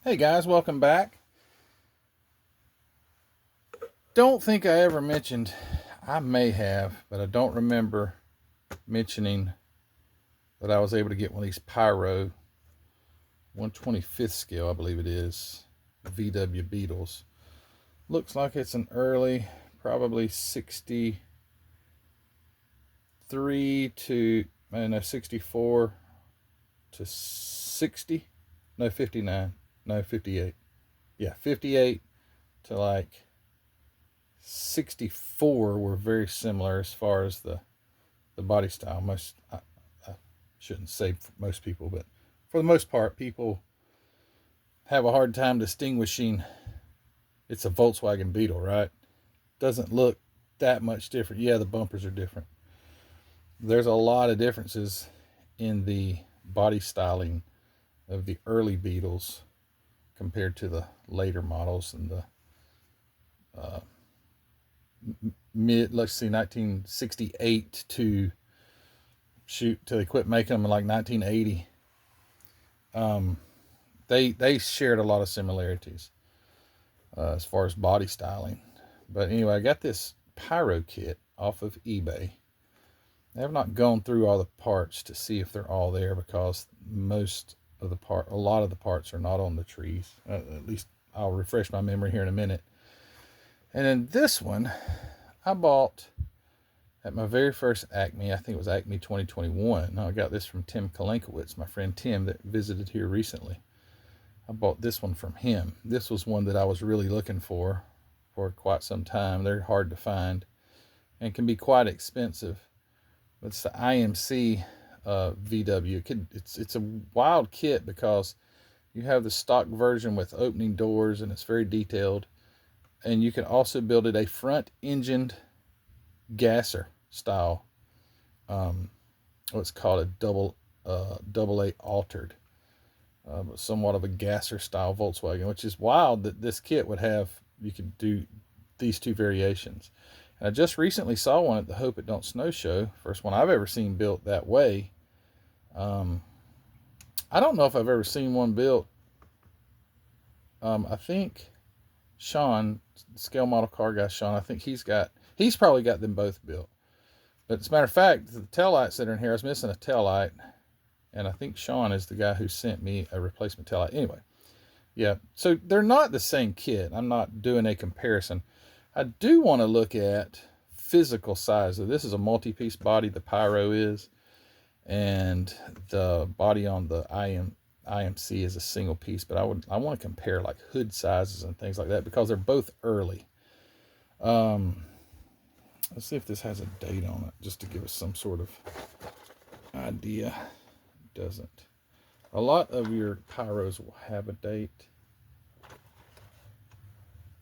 Hey guys, welcome back. Don't think I ever mentioned, I may have, but I don't remember mentioning that I was able to get one of these Pyro 125th scale, I believe it is, VW Beetles. Looks like it's an early, probably 63 to, no, 64 to 60, no, 59, no, 58. Yeah, 58 to like 64 were very similar as far as the body style. I shouldn't say for most people, but for the most part, people have a hard time distinguishing. It's a Volkswagen Beetle, right? Doesn't look that much different. Yeah, the bumpers are different. There's a lot of differences in the body styling of the early Beetles compared to the later models and the uh, let's see, 1968 to shoot till they quit making them in like 1980. They shared a lot of similarities as far as body styling. But anyway, I got this Pyro kit off of eBay. I have not gone through all the parts to see if they're all there because a lot of the parts are not on the trees. At least I'll refresh my memory here in a minute. And then this one, I bought at my very first Acme. I think it was Acme 2021. I got this from Tim Kalenkowitz, my friend Tim that visited here recently. I bought this one from him. This was one that I was really looking for quite some time. They're hard to find and can be quite expensive. It's the IMC VW. It's a wild kit because you have the stock version with opening doors and it's very detailed. And you can also build it a front engined gasser style. What's called a double A altered. Somewhat of a gasser style Volkswagen, which is wild that this kit would have, you could do these two variations. And I just recently saw one at the Hope It Don't Snow show, first one I've ever seen built that way. I don't know if I've ever seen one built. I think Sean, scale model car guy Sean, I think he's probably got them both built. But as a matter of fact, the taillights that are in here, I was missing a taillight. And I think Sean is the guy who sent me a replacement taillight. Anyway, yeah, so they're not the same kit. I'm not doing a comparison. I do want to look at physical size. So this is a multi-piece body, the Pyro is, and the body on the IMC is a single piece. But I want to compare like hood sizes and things like that because they're both early. Let's see if this has a date on it, just to give us some sort of idea. Doesn't. A lot of your Pyros will have a date.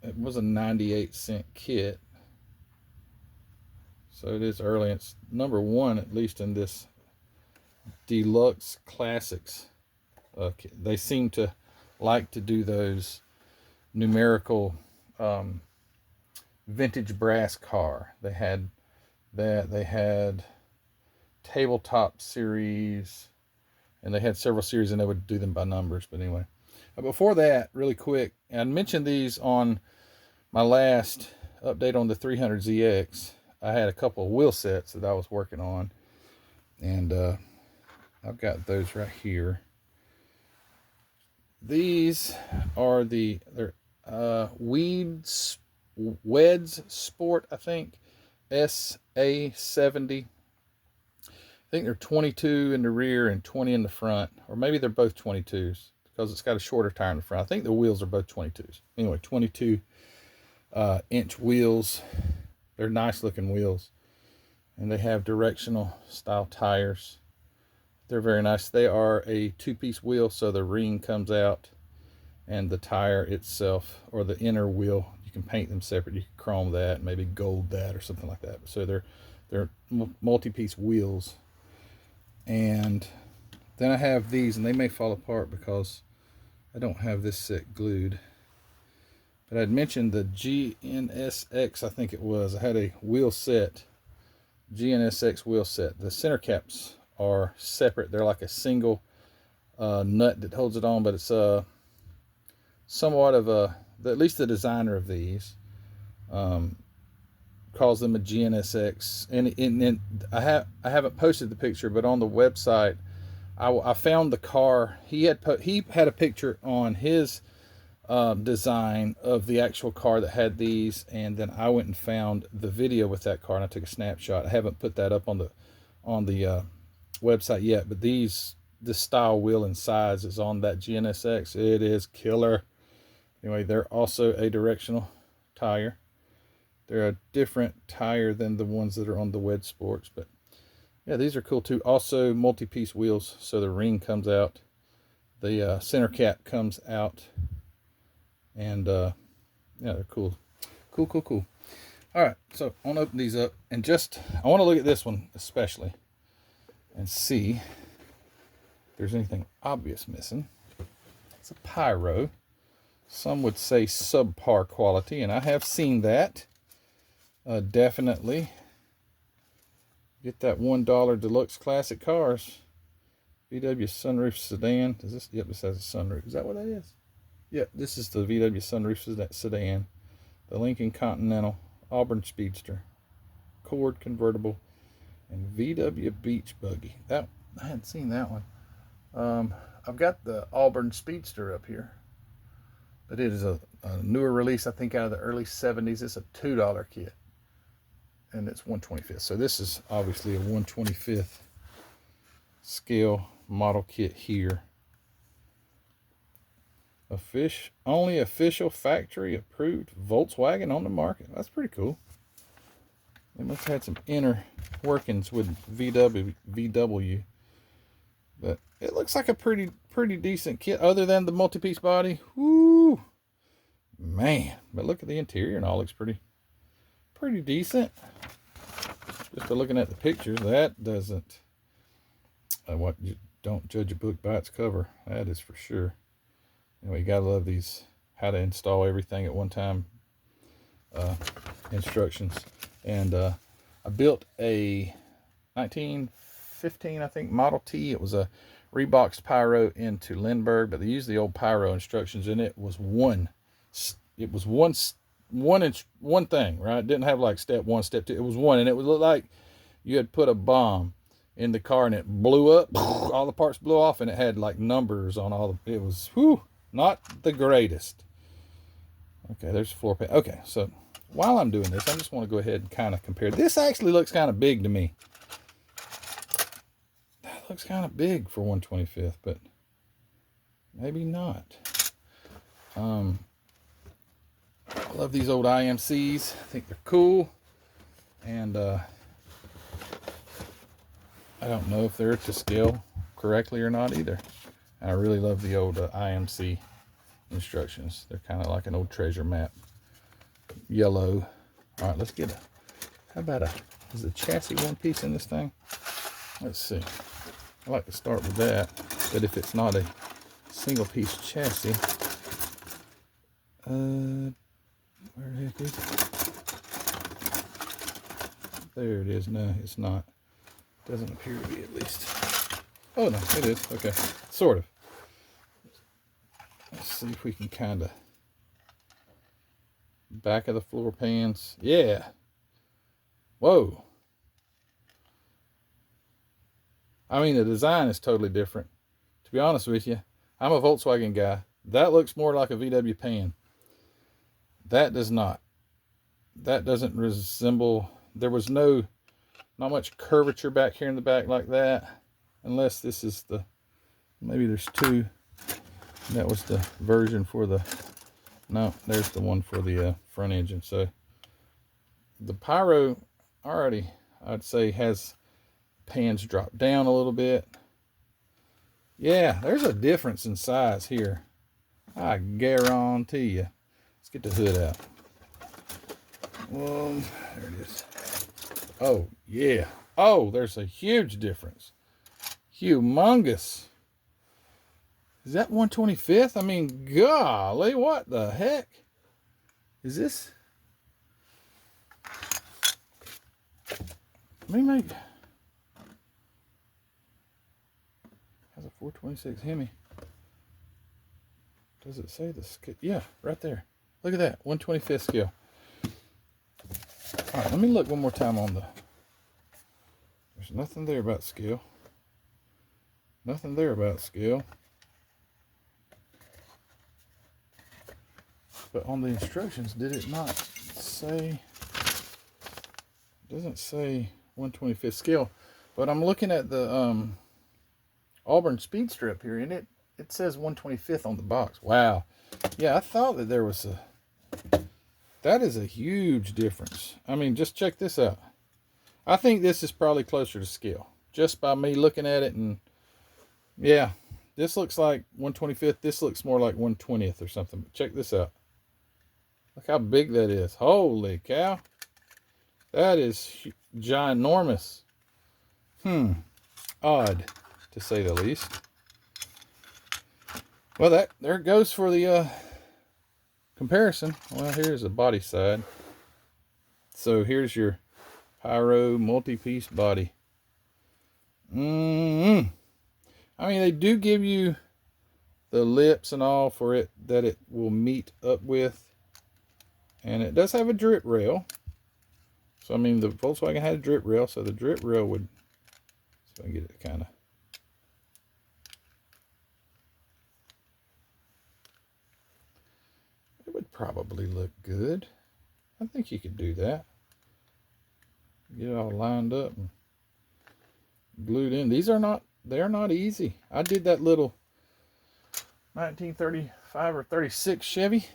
It was a 98-cent kit, so it is early. It's number one, at least in this Deluxe Classics. They seem to like to do those numerical vintage brass car. They had that. They had tabletop series. And they had several series and they would do them by numbers. But anyway, before that, really quick, and I mentioned these on my last update on the 300ZX. I had a couple of wheel sets that I was working on. And I've got those right here. These are they're Weds Sport, I think. SA70. I think they're 22 in the rear and 20 in the front, or maybe they're both 22s because it's got a shorter tire in the front. I think the wheels are both 22s. Anyway, 22 inch wheels. They're nice looking wheels, and they have directional style tires. They're very nice. They are a two-piece wheel, so the ring comes out, and the tire itself, or the inner wheel, you can paint them separate. You can chrome that, maybe gold that, or something like that. So they're multi-piece wheels. And then I have these, and they may fall apart because I don't have this set glued. But I'd mentioned the GNSX, I think it was. I had a wheel set, GNSX wheel set. The center caps are separate. They're like a single nut that holds it on, but it's somewhat of at least the designer of these, calls them a GNSX. And I haven't posted the picture, but on the website, I found the car. He had a picture on his design of the actual car that had these, and then I went and found the video with that car and I took a snapshot. I haven't put that up on the website yet, but this style, wheel, and size is on that GNSX. It is killer. Anyway, they're also a directional tire. They're a different tire than the ones that are on the Wedge Sports, but yeah, these are cool too. Also multi-piece wheels, so the ring comes out, the center cap comes out, and yeah, they're cool. Cool. All right, so I want to open these up, and I want to look at this one especially and see if there's anything obvious missing. It's a Pyro. Some would say subpar quality, and I have seen that. Definitely get that $1 deluxe classic cars. VW sunroof sedan. Is this? Yep, this has a sunroof. Is that what that is? Yep, this is the VW sunroof sedan. The Lincoln Continental, Auburn Speedster, Cord convertible, and VW Beach Buggy. I hadn't seen that one. I've got the Auburn Speedster up here, but it is a newer release, I think out of the early 70s. It's a $2 kit, and it's 1/25th. So this is obviously a 1/25th scale model kit here. Only official factory approved Volkswagen on the market. That's pretty cool. They must have had some inner workings with VW. But it looks like a pretty decent kit, other than the multi-piece body. Woo, man! But look at the interior, and all looks pretty decent. Just by looking at the pictures, that doesn't. You don't judge a book by its cover. That is for sure. Anyway, you gotta love these how to install everything at one time instructions. And I built a 1915, I think, Model T. It was a reboxed Pyro into Lindbergh, but they used the old Pyro instructions, and it was one thing, right? It didn't have like step 1, step 2. It was one, and it would look like you had put a bomb in the car and it blew up. All the parts blew off, and it had like numbers on all the. It was not the greatest. Okay, there's the floor pan. Okay, so while I'm doing this, I just want to go ahead and kind of compare. This actually looks kind of big to me. That looks kind of big for 1/25th, but maybe not. I love these old IMCs. I think they're cool, and I don't know if they're to scale correctly or not either. And I really love the old IMC instructions. They're kind of like an old treasure map. Yellow. All right, let's get how about is the chassis one piece in this thing? Let's see. I like to start with that, but if it's not a single piece chassis, where the heck is it? There it is. No, it's not. Doesn't appear to be, at least. Oh no, it is. Okay, sort of. Let's see if we can kind of back of the floor pans. Yeah. Whoa. I mean, the design is totally different. To be honest with you, I'm a Volkswagen guy. That looks more like a VW pan. That does not. That doesn't resemble. There was not much curvature back here in the back like that, unless this is maybe there's two. That was the version for no, there's the one for the front engine. So the Pyro already, I'd say, has pans drop down a little bit. Yeah, there's a difference in size here. I guarantee you. Let's get the hood out. Well, there it is. Oh, yeah. Oh, there's a huge difference. Humongous. Is that 1/25th? I mean, golly, what the heck? Is this? Let me make. Has a 426 Hemi. Does it say the scale? Yeah, right there. Look at that, 1/25 scale. All right, let me look one more time on the, there's nothing there about scale. Nothing there about scale. But on the instructions, did it not say, doesn't say 1/25 scale. But I'm looking at the Auburn speed strip here, and it says 1/25 on the box. Wow. Yeah, I thought that there was a, that is a huge difference. I mean, just check this out. I think this is probably closer to scale, just by me looking at it. And yeah, this looks like 1/25. This looks more like 1/20 or something. But check this out. Look how big that is. Holy cow. That is ginormous. Odd, to say the least. Well, there it goes for the comparison. Well, here's the body side. So here's your Pyro multi-piece body. I mean, they do give you the lips and all for it that it will meet up with. And it does have a drip rail. So, I mean, the Volkswagen had a drip rail, so the drip rail would, so I get it kind of, it would probably look good. I think you could do that. Get it all lined up and glued in. These are not, they're not easy. I did that little 1935 or 36 Chevy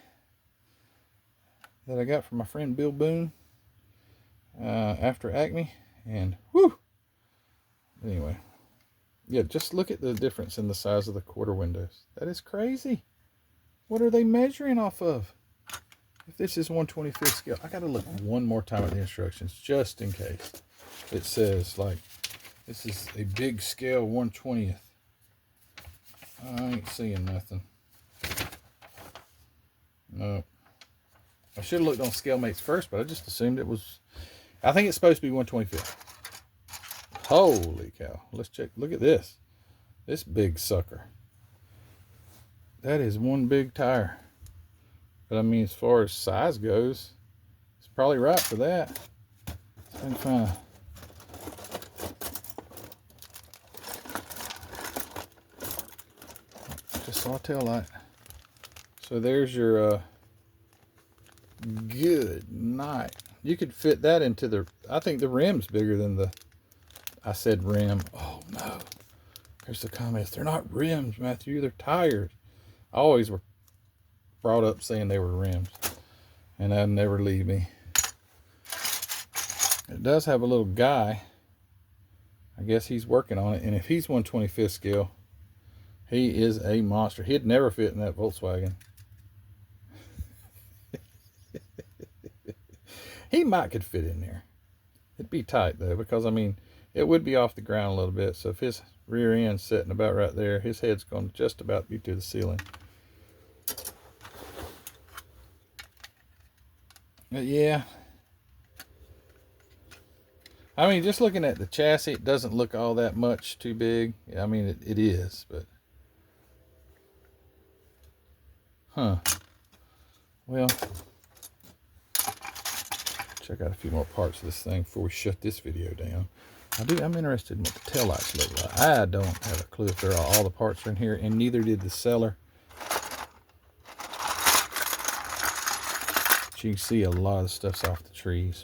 that I got from my friend Bill Boone after Acme, and whew. Anyway, yeah, just look at the difference in the size of the quarter windows. That is crazy. What are they measuring off of? If this is 1/25 scale, I gotta look one more time at the instructions just in case it says like this is a big scale 1/20. I ain't seeing nothing. No. I should have looked on scale mates first, but I just assumed it was, I think it's supposed to be 1/25. Holy cow. Let's check. Look at this. This big sucker. That is one big tire. But I mean, as far as size goes, it's probably right for that. I'm fine. Just saw a tail light. So there's your good night. You could fit that into the, I think the rim's bigger than the, I said rim. Oh no. There's the comments. They're not rims, Matthew. They're tires. I always were brought up saying they were rims, and that'd never leave me. It does have a little guy. I guess he's working on it, and if he's 1/25 scale, he is a monster. He'd never fit in that Volkswagen. He might could fit in there. It'd be tight though, because I mean, it would be off the ground a little bit. So if his rear end's sitting about right there, his head's going to just about be to the ceiling. But yeah. I mean, just looking at the chassis, it doesn't look all that much too big. I mean, it is, but. Huh. Well. Check out a few more parts of this thing before we shut this video down. I'm interested in what the taillights look like. I don't have a clue if they're all the parts are in here, and neither did the seller. But you can see a lot of stuff's off the trees.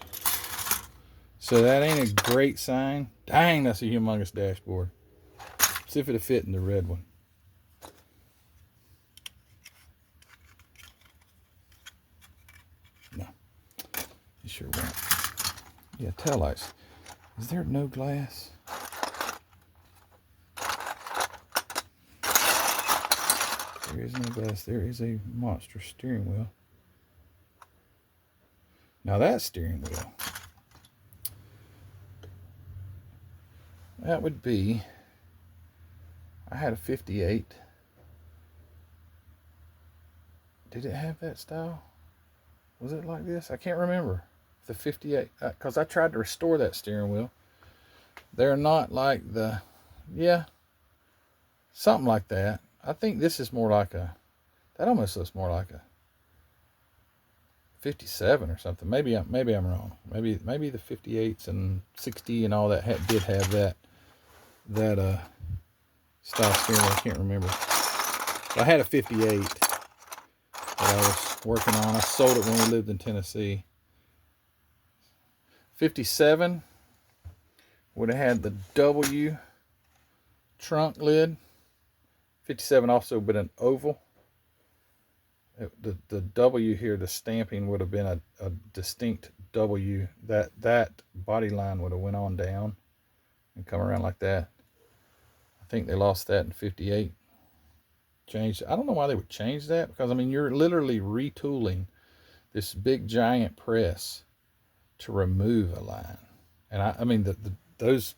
So that ain't a great sign. Dang, that's a humongous dashboard. See if it'll fit in the red one. No. You sure won't. Yeah, taillights. Is there no glass? There is no glass. There is a monster steering wheel. Now that steering wheel, that would be, I had a 58. Did it have that style? Was it like this? I can't remember. The 58, because I tried to restore that steering wheel. They're not like the, yeah, something like that. I think this is more like a, That almost looks more like a 57 or something. Maybe I'm wrong. Maybe the 58s and 60 and all that did have that style steering wheel. I can't remember. I had a 58 that I was working on. I sold it when we lived in Tennessee. 57 would have had the W trunk lid. 57 also been an oval. The W here, the stamping would have been a distinct W. That body line would have went on down and come around like that. I think they lost that in 58. Changed. I don't know why they would change that, because I mean, you're literally retooling this big giant press to remove a line. And I mean those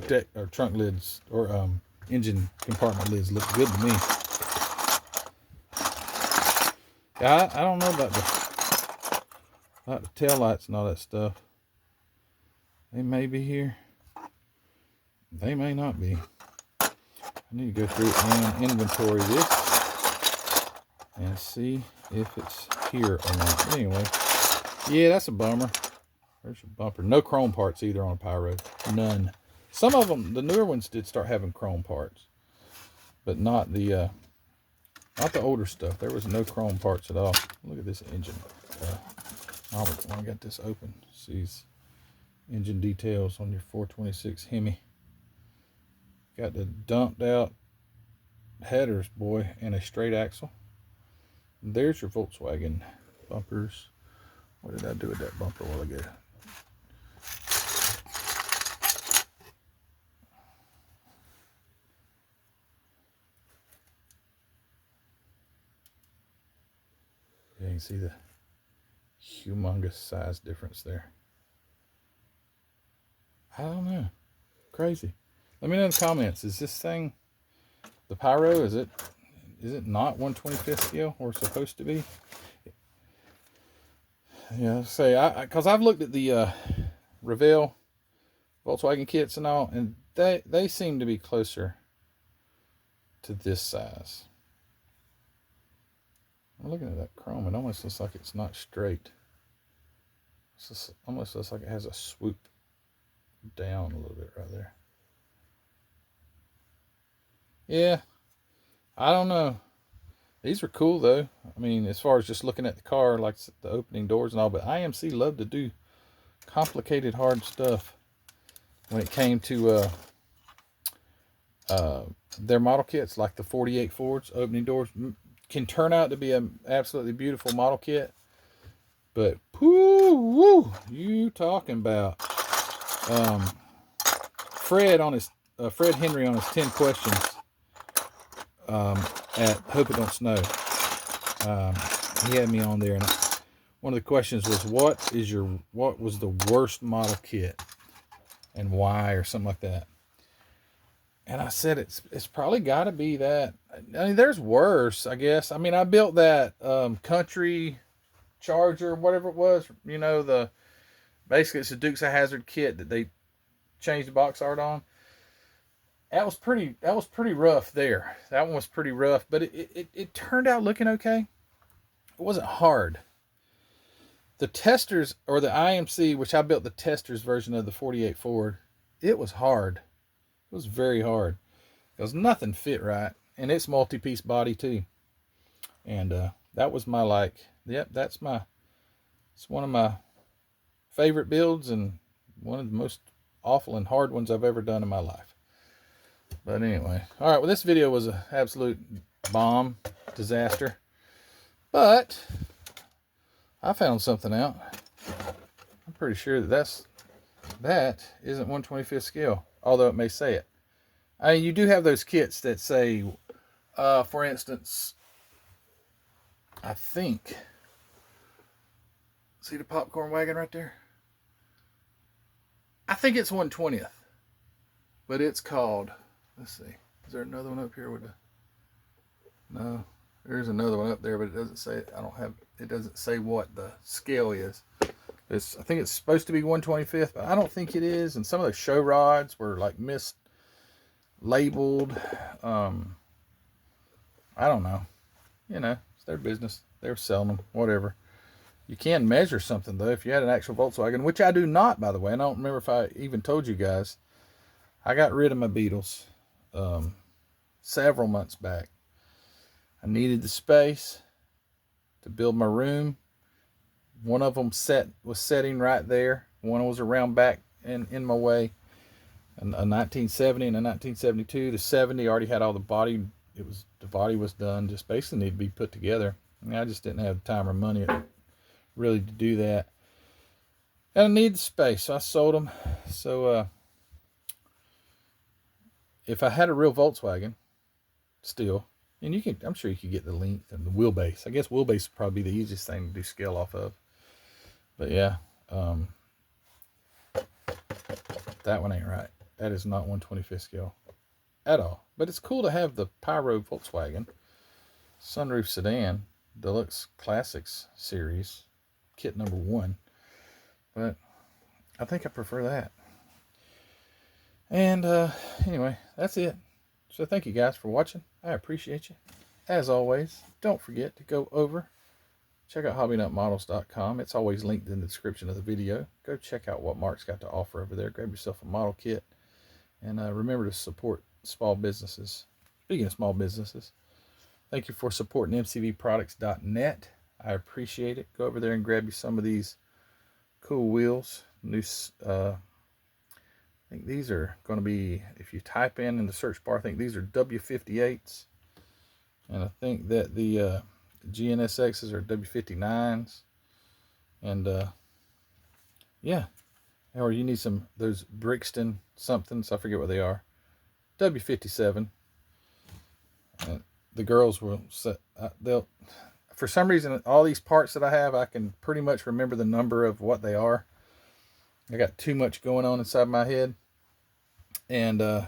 deck or trunk lids or engine compartment lids look good to me. Yeah, I don't know about the tail lights and all that stuff. They may be here. They may not be. I need to go through and inventory this and see if it's here or not. But anyway, yeah, that's a bummer. There's your bumper. No chrome parts either on a Pyro. None. Some of them, the newer ones, did start having chrome parts, but not the older stuff. There was no chrome parts at all. Look at this engine. I got this open. Sees engine details on your 426 Hemi. Got the dumped out headers, boy, and a straight axle. There's your Volkswagen bumpers. What did I do with that bumper a while ago? Yeah, you can see the humongous size difference there. I don't know. Crazy. Let me know in the comments. Is this thing the Pyro? Is it not 1/25th scale or supposed to be? Yeah, because I've looked at the Revell Volkswagen kits and all, and they seem to be closer to this size. I'm looking at that chrome. It almost looks like it's not straight. It almost looks like it has a swoop down a little bit right there. Yeah, I don't know. These are cool though. I mean, as far as just looking at the car, like the opening doors and all, but IMC loved to do complicated, hard stuff when it came to their model kits, like the 48 Fords opening doors. Can turn out to be an absolutely beautiful model kit, but woo, you talking about Fred Henry on his 10 questions at Hope It Don't Snow. He had me on there, and one of the questions was, what was the worst model kit and why, or something like that. And I said, it's probably got to be that. I mean, there's worse, I guess. I mean, I built that country Charger, whatever it was. You know, basically it's a Dukes of Hazzard kit that they changed the box art on. That was pretty rough there. That one was pretty rough, but it turned out looking okay. It wasn't hard. The testers, or the IMC, which I built the testers version of the 48 Ford, it was hard. It was very hard because nothing fit right, and it's multi-piece body too. And that was my it's one of my favorite builds, and one of the most awful and hard ones I've ever done in my life. But anyway, all right. Well, this video was an absolute bomb disaster, but I found something out. I'm pretty sure that isn't 1/25th scale, although it may say it. I mean, you do have those kits that say, for instance, I think, see the popcorn wagon right there? I think it's 1/20th, but it's called, let's see, is there another one up here with the, no, there's another one up there, but it doesn't say, it doesn't say what the scale is. I think it's supposed to be 1/25th, but I don't think it is. And some of those show rods were like mislabeled. I don't know. you know, it's their business. They were selling them, whatever. You can measure something, though, if you had an actual Volkswagen, which I do not, by the way. And I don't remember if I even told you guys. I got rid of my Beetles several months back. I needed the space to build my room. One of them was setting right there. One was around back in my way. A 1970 and a 1972. The 70 already had all the body. The body was done. Just basically needed to be put together. And I just didn't have the time or money really to do that. And I needed the space, so I sold them. So if I had a real Volkswagen, still, and I'm sure you could get the length and the wheelbase. I guess wheelbase would probably be the easiest thing to do scale off of. But yeah, that one ain't right. That is not 1/25 scale at all. But it's cool to have the Pyro Volkswagen sunroof sedan deluxe classics series kit number 1. But I think I prefer that. And anyway, that's it. So thank you guys for watching. I appreciate you. As always, don't forget to go over, check out hobbynutmodels.com. It's always linked in the description of the video. Go check out what Mark's got to offer over there. Grab yourself a model kit. And remember to support small businesses. Speaking of small businesses, thank you for supporting mcvproducts.net. I appreciate it. Go over there and grab you some of these cool wheels. I think these are going to be, if you type in the search bar, I think these are W58s. And I think that the GNSXs are W59s. And yeah. Or you need those Brixton somethings. I forget what they are. W57. And the girls will set, for some reason, all these parts that I have, I can pretty much remember the number of what they are. I got too much going on inside my head. And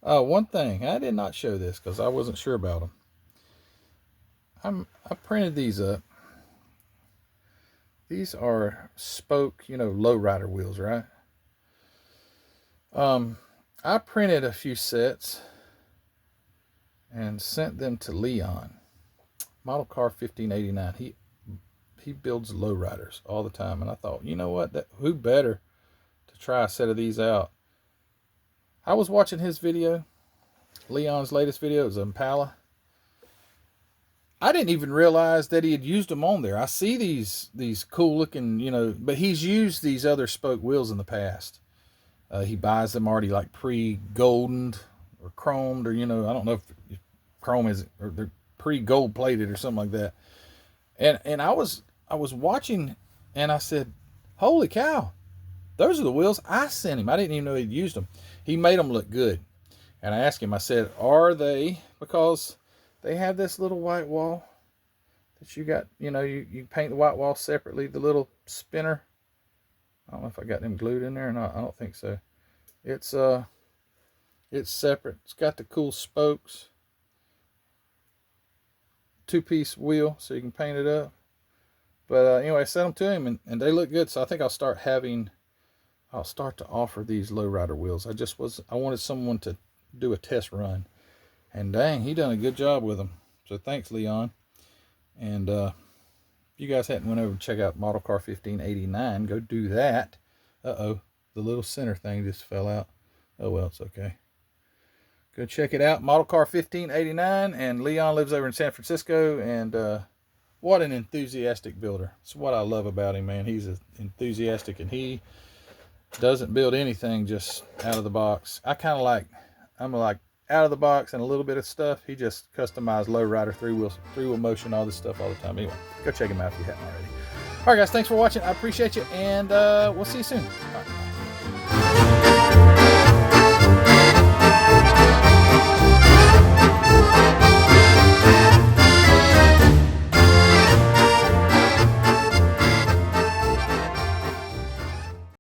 one thing, I did not show this because I wasn't sure about them. I printed these up. These are spoke, lowrider wheels, right? I printed a few sets and sent them to Leon, model car 1589. He builds lowriders all the time, and I thought, you know what? Who better to try a set of these out? I was watching his video, Leon's latest video. It was Impala. I didn't even realize that he had used them on there. I see these cool looking, but he's used these other spoke wheels in the past. He buys them already like pre-goldened or chromed, or I don't know if chrome is, or they're pre-gold plated or something like that. And I was watching, and I said, "Holy cow, those are the wheels I sent him." I didn't even know he'd used them. He made them look good, and I asked him. I said, "Are they?" Because they have this little white wall that you got, you paint the white wall separately, the little spinner. I don't know if I got them glued in there or not. I don't think so. It's separate. It's got the cool spokes. 2-piece wheel so you can paint it up. But anyway, I sent them to him and they look good. So I think I'll start to offer these lowrider wheels. I wanted someone to do a test run. And dang, he done a good job with them. So thanks, Leon. And if you guys hadn't went over and check out Model Car 1589, go do that. Uh-oh, the little center thing just fell out. Oh, well, it's okay. Go check it out, Model Car 1589. And Leon lives over in San Francisco. And what an enthusiastic builder. That's what I love about him, man. He's enthusiastic, and he doesn't build anything just out of the box. I'm like out of the box and a little bit of stuff. He just customized lowrider, three-wheel motion, all this stuff all the time. Anyway, go check him out if you haven't already. All right, guys, thanks for watching. I appreciate you, and we'll see you soon. Bye.